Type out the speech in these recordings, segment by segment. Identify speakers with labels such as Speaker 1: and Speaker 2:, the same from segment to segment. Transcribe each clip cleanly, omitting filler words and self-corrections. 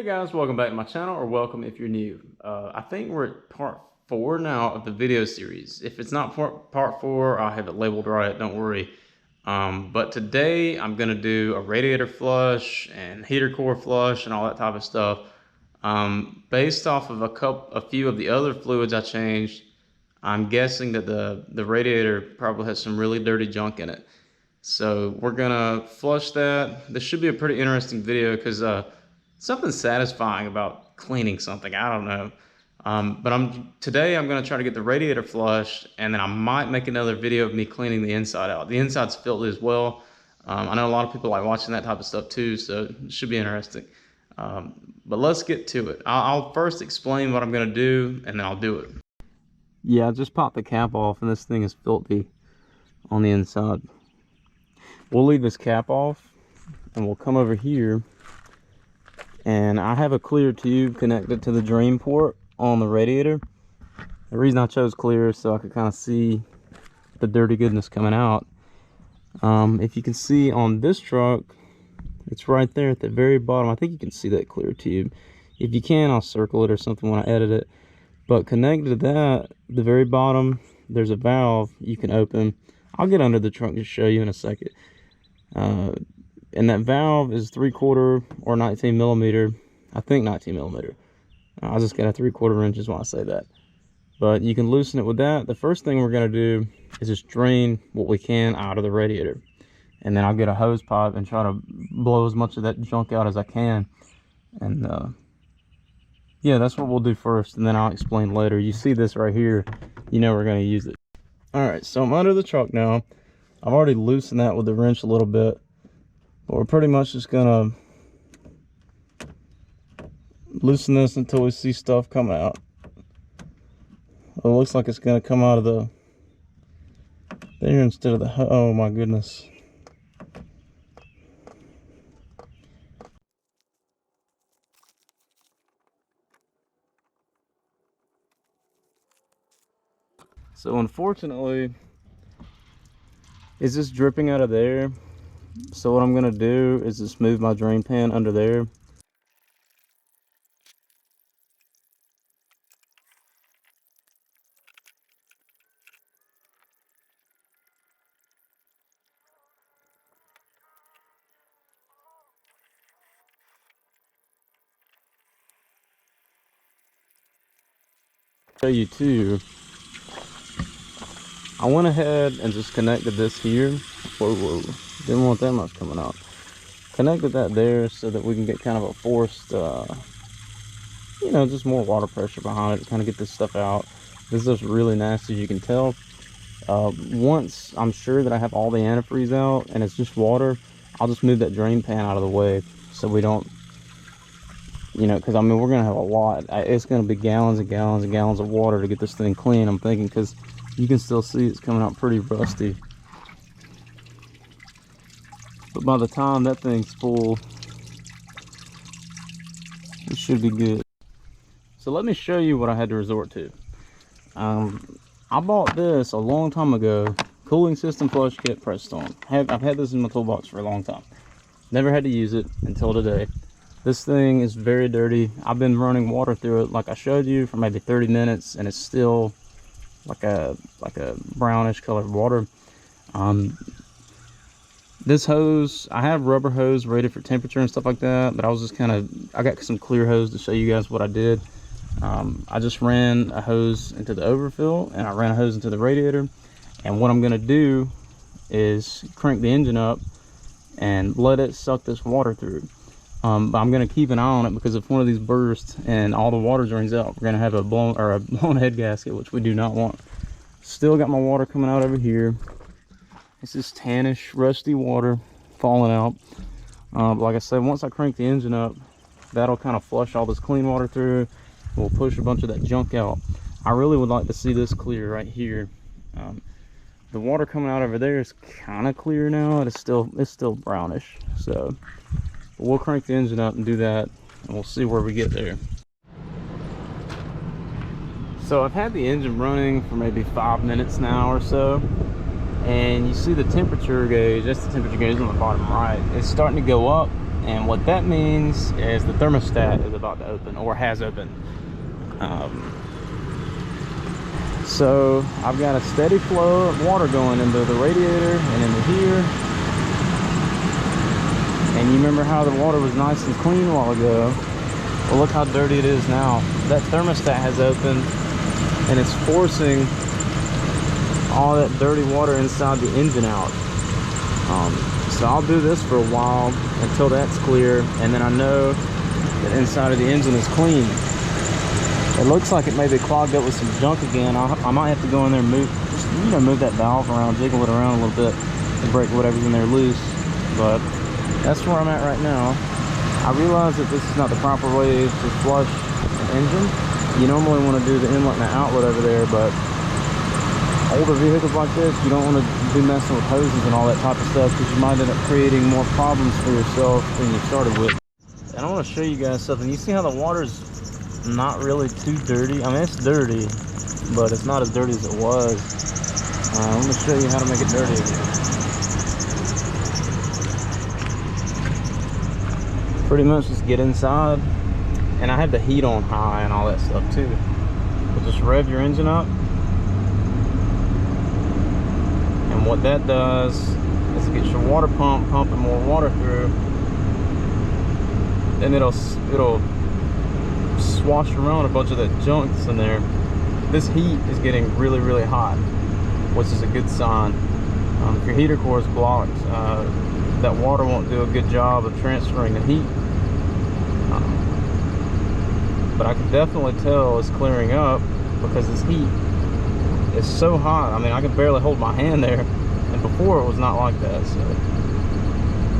Speaker 1: Hey guys, welcome back to my channel, or welcome if you're new. I think we're at part 4 now of the video series. If it's not part 4, I'll have it labeled right, don't worry. But today I'm going to do a radiator flush and heater core flush and all that type of stuff. Based off of a few of the other fluids I changed, I'm guessing that the radiator probably has some really dirty junk in it. So we're gonna flush that. This should be a pretty interesting video because something satisfying about cleaning something. I don't know. But today I'm gonna try to get the radiator flushed, and then I might make another video of me cleaning the inside out. The inside's filthy as well. I know a lot of people like watching that type of stuff too, so it should be interesting. But let's get to it. I'll first explain what I'm gonna do, and then I'll do it. Yeah, I just popped the cap off, and this thing is filthy on the inside. We'll leave this cap off and we'll come over here, and I have a clear tube connected to the drain port on the radiator. The reason I chose clear is so I could kind of see the dirty goodness coming out. If you can see on this truck, it's right there at the very bottom. I think you can see that clear tube. If you can, I'll circle it or something when I edit it. But connected to that, the very bottom, there's a valve you can open. I'll get under the trunk to show you in a second. And that valve is 3/4 or 19 millimeter. I think 19 millimeter. I just got a 3/4 inches when I say that. But you can loosen it with that. The first thing we're going to do is just drain what we can out of the radiator. And then I'll get a hose pipe and try to blow as much of that junk out as I can. And yeah, that's what we'll do first, and then I'll explain later. You see this right here, you know we're going to use it. Alright, so I'm under the truck now. I've already loosened that with the wrench a little bit, but we're pretty much just gonna loosen this until we see stuff come out. It looks like it's gonna come out of the there instead of the, oh my goodness. So unfortunately, it's just dripping out of there. So what I'm gonna do is just move my drain pan under there. Show you too. I went ahead and just connected this here. Whoa, didn't want that much coming out. Connected that there so that we can get kind of a forced, you know, just more water pressure behind it to kind of get this stuff out. This is really nasty, as you can tell. Once I'm sure that I have all the antifreeze out and it's just water, I'll just move that drain pan out of the way so we don't, you know, because I mean, we're going to have a lot. It's going to be gallons and gallons and gallons of water to get this thing clean, I'm thinking, because you can still see it's coming out pretty rusty. But by the time that thing's full, it should be good. So let me show you what I had to resort to. I bought this a long time ago. Cooling system flush kit pressed on. I've had this in my toolbox for a long time. Never had to use it until today. This thing is very dirty. I've been running water through it like I showed you for maybe 30 minutes, and it's still like a brownish colored water. This hose, I have rubber hose rated for temperature and stuff like that, but I was just I got some clear hose to show you guys what I did. I just ran a hose into the overfill, and I ran a hose into the radiator, and what I'm going to do is crank the engine up and let it suck this water through. But I'm going to keep an eye on it, because if one of these bursts and all the water drains out, we're going to have a blown head gasket, which we do not want. Still got my water coming out over here. It's this tannish, rusty water falling out. But like I said, once I crank the engine up, that'll kind of flush all this clean water through. We'll push a bunch of that junk out. I really would like to see this clear right here. The water coming out over there is kind of clear now. It's still brownish. So we'll crank the engine up and do that, and we'll see where we get there. So I've had the engine running for maybe 5 minutes now or so, and you see the temperature gauge. That's the temperature gauge on the bottom right. It's starting to go up, And what that means is the thermostat is about to open, or has opened. So I've got a steady flow of water going into the radiator and into here. And you remember how the water was nice and clean a while ago? Well, look how dirty it is now. That thermostat has opened and it's forcing all that dirty water inside the engine out. So I'll do this for a while until that's clear, and then I know that inside of the engine is clean. It looks like it may be clogged up with some junk again. I might have to go in there and move that valve around, jiggle it around a little bit, and break whatever's in there loose. But that's where I'm at right now. I realize that this is not the proper way to flush an engine. You normally want to do the inlet and the outlet over there, but older vehicles like this, you don't want to be messing with hoses and all that type of stuff, because you might end up creating more problems for yourself than you started with. And I want to show you guys something. You see how the water's not really too dirty? I mean, it's dirty, but it's not as dirty as it was. I'm going to show you how to make it dirty again. Pretty much just get inside, and I have the heat on high and all that stuff too. But just rev your engine up, and what that does is it gets your water pump pumping more water through. Then it'll swash around a bunch of that junk that's in there. This heat is getting really, really hot, which is a good sign. If your heater core is blocked, that water won't do a good job of transferring the heat. But I can definitely tell it's clearing up because this heat is so hot. I mean, I can barely hold my hand there, and before it was not like that. So,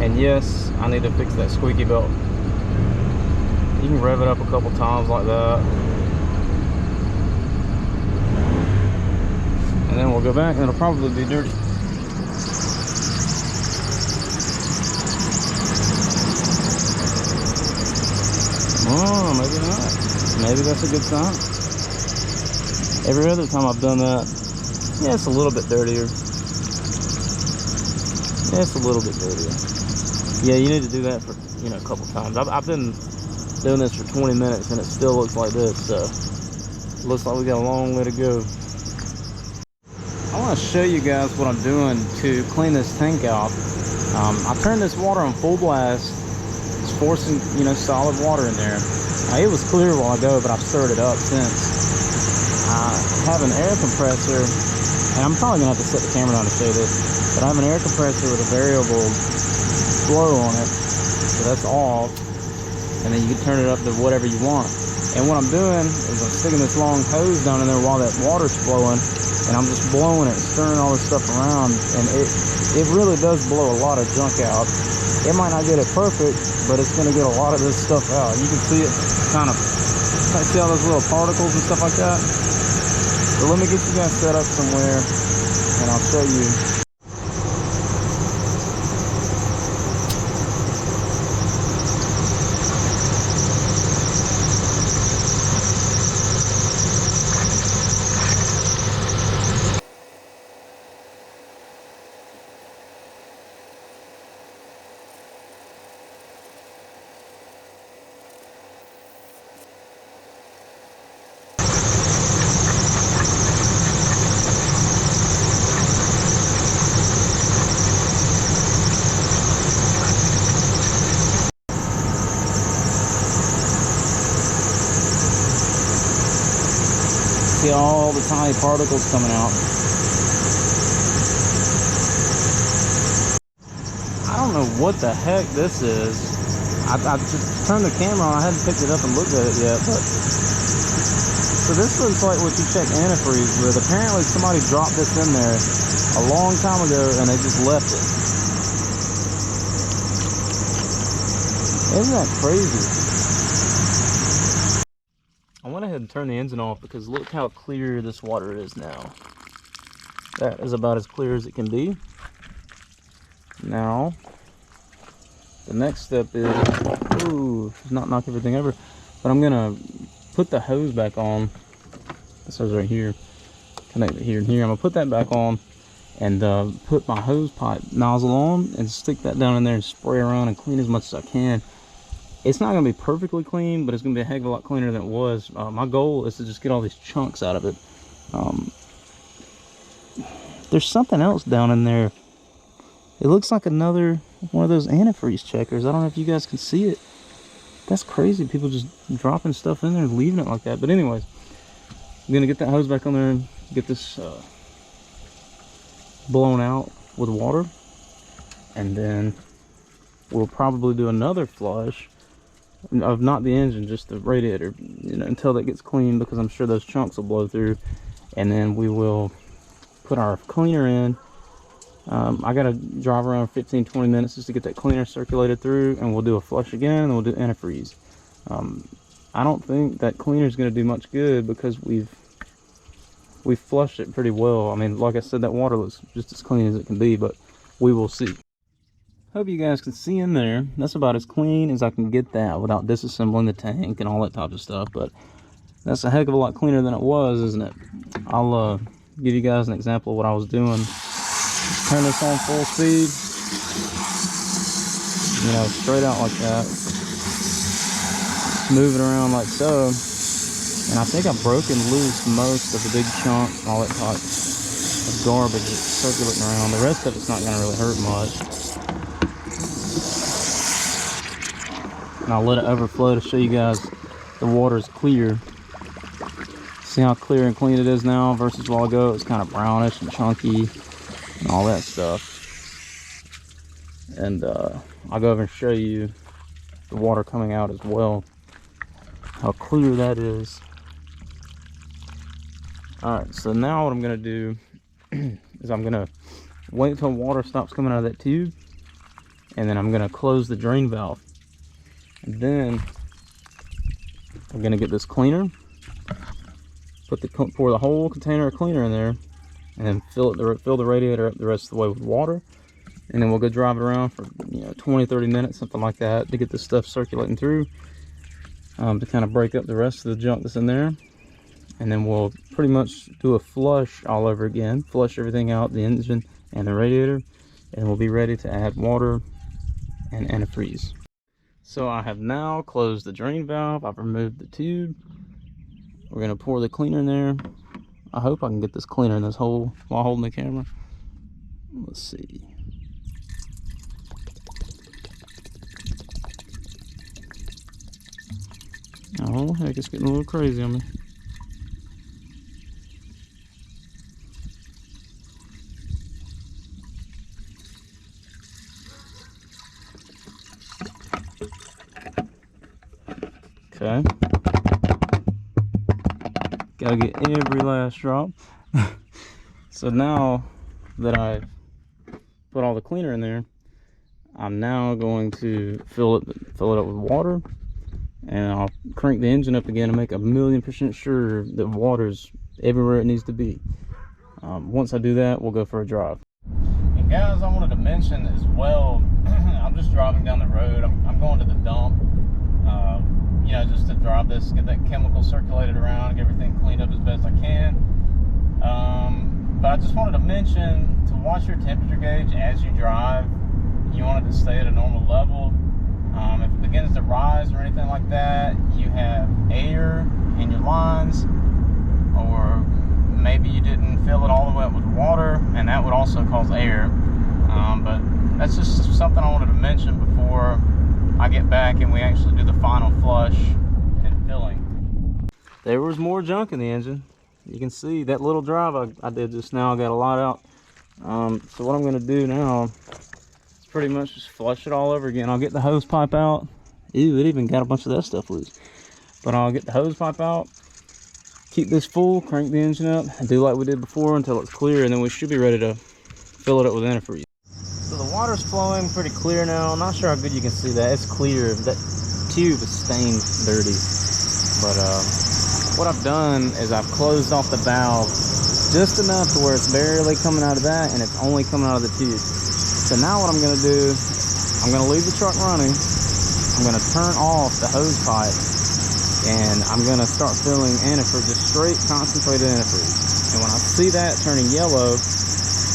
Speaker 1: and yes, I need to fix that squeaky belt. You can rev it up a couple times like that, and then we'll go back and it'll probably be dirty. Oh, maybe not. Maybe that's a good sign. Every other time I've done that, yeah, it's a little bit dirtier. Yeah, it's a little bit dirtier. Yeah, you need to do that for, a couple times. I've been doing this for 20 minutes and it still looks like this, so it looks like we got a long way to go. I want to show you guys what I'm doing to clean this tank out. I turned this water on full blast. It's forcing, solid water in there. It was clear a while ago, but I've stirred it up since. I have an air compressor, and I'm probably gonna have to set the camera down to show this, but I have an air compressor with a variable flow on it, so that's off, and then you can turn it up to whatever you want. And what I'm doing is I'm sticking this long hose down in there while that water's flowing, and I'm just blowing it, stirring all this stuff around, and it really does blow a lot of junk out. It might not get it perfect, but it's going to get a lot of this stuff out. You can see it kind of, see all those little particles and stuff like that. So let me get you guys set up somewhere, and I'll show you. See all the tiny particles coming out. I don't know what the heck this is. I just turned the camera on. I hadn't picked it up and looked at it yet, but so this looks like what you check antifreeze with. Apparently somebody dropped this in there a long time ago and they just left it. Isn't that crazy? I went ahead and turned the engine off because look how clear this water is now. That is about as clear as it can be. Now, the next step is, ooh, not knock everything over, but I'm gonna put the hose back on. This is right here, connect it here and here. I'm gonna put that back on, and put my hose pipe nozzle on and stick that down in there and spray around and clean as much as I can. It's not going to be perfectly clean, but it's going to be a heck of a lot cleaner than it was. My goal is to just get all these chunks out of it. There's something else down in there. It looks like another one of those antifreeze checkers. I don't know if you guys can see it. That's crazy. People just dropping stuff in there and leaving it like that. But anyways, I'm going to get that hose back on there and get this blown out with water. And then we'll probably do another flush of not the engine, just the radiator, you know, until that gets clean, because I'm sure those chunks will blow through. And then we will put our cleaner in. I gotta drive around 15-20 minutes just to get that cleaner circulated through, and we'll do a flush again, and we'll do antifreeze. I don't think that cleaner is going to do much good because we've flushed it pretty well. I mean, like I said, that water looks just as clean as it can be, but we will see. Hope you guys can see in there. That's about as clean as I can get that without disassembling the tank and all that type of stuff. But that's a heck of a lot cleaner than it was, isn't it? I'll give you guys an example of what I was doing. Turn this on full speed, you know, straight out like that. Move it around like so. And I think I've broken loose most of the big chunk, all that type of garbage that's circulating around. The rest of it's not going to really hurt much. And I'll let it overflow to show you guys the water is clear. See how clear and clean it is now versus a while ago. It was kind of brownish and chunky and all that stuff. And I'll go over and show you the water coming out as well, how clear that is. Alright, so now what I'm going to do is I'm going to wait until water stops coming out of that tube, and then I'm going to close the drain valve. And then I'm going to get this cleaner, pour the whole container of cleaner in there, and then fill the radiator up the rest of the way with water. And then we'll go drive it around for 20-30 minutes, something like that, to get this stuff circulating through, to kind of break up the rest of the junk that's in there. And then we'll pretty much do a flush all over again, flush everything out, the engine and the radiator, and we'll be ready to add water and antifreeze. So I have now closed the drain valve. I've removed the tube. We're going to pour the cleaner in there. I hope I can get this cleaner in this hole while holding the camera. Let's see. Oh, heck, it's getting a little crazy on me. Okay. Gotta get every last drop. So now that I've put all the cleaner in there, I'm now going to fill it up with water, and I'll crank the engine up again and make 1,000,000% sure that water's everywhere it needs to be. Once I do that, we'll go for a drive. And guys, I wanted to mention as well, I'm just driving down the road. I'm going to the dump, just to drive this, get that chemical circulated around, get everything cleaned up as best I can. But I just wanted to mention to watch your temperature gauge as you drive. You want it to stay at a normal level. If it begins to rise or anything like that, you have air in your lines, or maybe you didn't fill it all the way up with water, and that would also cause air. But that's just something I wanted to mention before I get back and we actually do the final flush and filling. There was more junk in the engine. You can see that little drive I did just now, I got a lot out. So what I'm going to do now is pretty much just flush it all over again. I'll get the hose pipe out. Ew, it even got a bunch of that stuff loose. But I'll get the hose pipe out, keep this full, crank the engine up, and do like we did before until it's clear, and then we should be ready to fill it up with antifreeze. So the water's flowing pretty clear now. I'm not sure how good you can see that. It's clear. That tube is stained dirty. But what I've done is I've closed off the valve just enough to where it's barely coming out of that, and it's only coming out of the tube. So now what I'm going to do, I'm going to leave the truck running. I'm going to turn off the hose pipe, and I'm going to start filling antifreeze, just straight concentrated antifreeze. And when I see that turning yellow,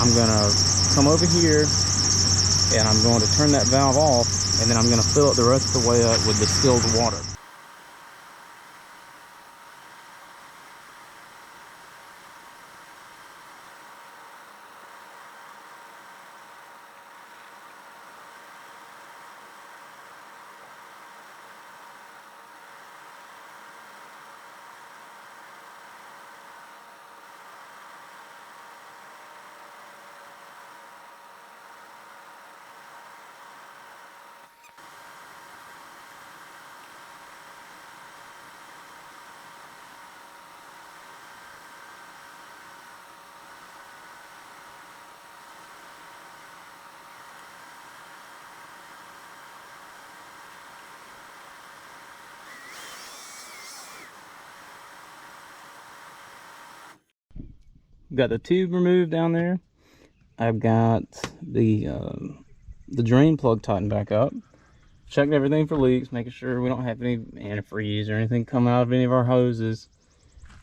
Speaker 1: I'm gonna come over here and I'm going to turn that valve off, and then I'm gonna fill it the rest of the way up with distilled water. Got the tube removed down there. I've got the drain plug tightened back up. Checked everything for leaks, making sure we don't have any antifreeze or anything come out of any of our hoses.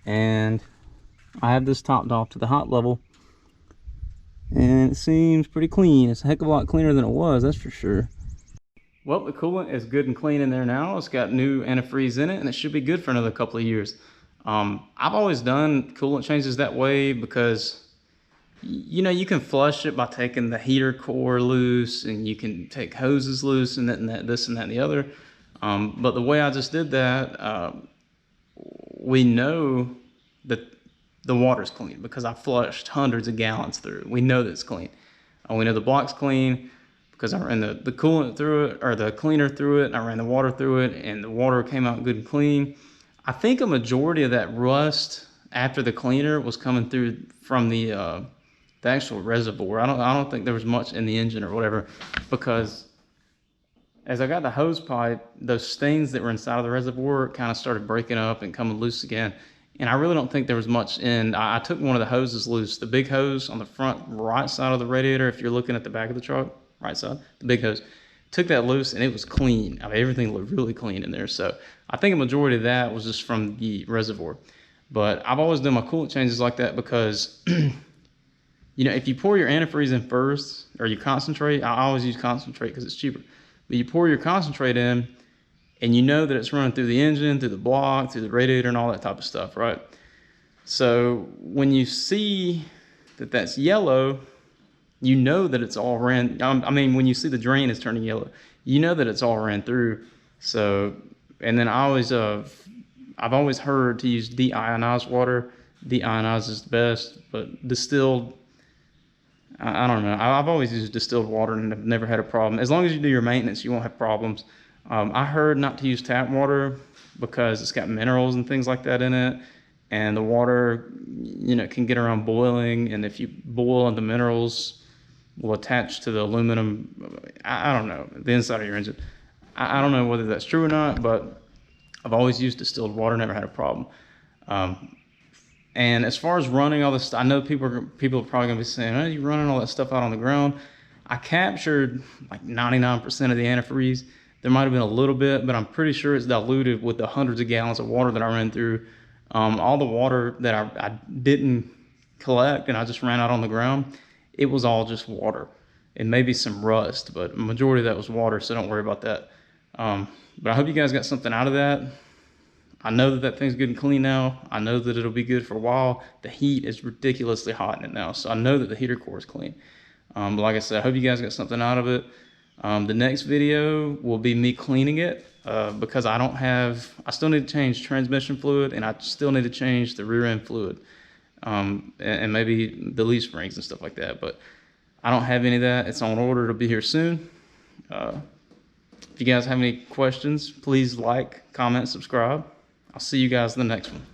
Speaker 1: And I have this topped off to the hot level, and it seems pretty clean. It's a heck of a lot cleaner than it was, that's for sure. Well, the coolant is good and clean in there now. It's got new antifreeze in it, and it should be good for another couple of years. I've always done coolant changes that way because, you know, you can flush it by taking the heater core loose, and you can take hoses loose and this and that and the other. But the way I just did that, we know that the water's clean because I flushed hundreds of gallons through. We know that it's clean. We know the block's clean because I ran the coolant through it, or the cleaner through it, and I ran the water through it, and the water came out good and clean. I think a majority of that rust after the cleaner was coming through from the actual reservoir. I don't think there was much in the engine or whatever, because as I got the hose pipe, those stains that were inside of the reservoir kind of started breaking up and coming loose again. And I really don't think there was much in. I took one of the hoses loose, the big hose on the front right side of the radiator. If you're looking at the back of the truck, right side, the big hose. Took that loose and it was clean. I mean, everything looked really clean in there. So I think a majority of that was just from the reservoir. But I've always done my coolant changes like that because, you know, if you pour your antifreeze in first, or you concentrate, I always use concentrate because it's cheaper. But you pour your concentrate in, and you know that it's running through the engine, through the block, through the radiator, and all that type of stuff, right? So when you see that that's yellow, you know that it's all ran. I mean, when you see the drain is turning yellow, you know that it's all ran through. So, and then I've always heard to use deionized water. Deionized is the best, but distilled, I don't know. I've always used distilled water and I've never had a problem. As long as you do your maintenance, you won't have problems. I heard not to use tap water because it's got minerals and things like that in it. And the water, you know, can get around boiling. And if you boil, the minerals will attach to the aluminum. I don't know, the inside of your engine. I don't know whether that's true or not, but I've always used distilled water, never had a problem. And as far as running all this, I know people are probably gonna be saying, "Oh, you're running all that stuff out on the ground." I captured like 99% of the antifreeze. There might have been a little bit, but I'm pretty sure it's diluted with the hundreds of gallons of water that I ran through. All the water that I didn't collect and I just ran out on the ground, it was all just water and maybe some rust, but the majority of that was water, so don't worry about that. But I hope you guys got something out of that. I know that that thing's good and clean now. I know that it'll be good for a while. The heat is ridiculously hot in it now, so I know that the heater core is clean. But like I said, I hope you guys got something out of it. The next video will be me cleaning it because I still need to change transmission fluid, and I still need to change the rear end fluid, and maybe the leaf springs and stuff like that. But I don't have any of that. It's on order. It'll be here soon. If you guys have any questions, please like, comment, subscribe. I'll see you guys in the next one.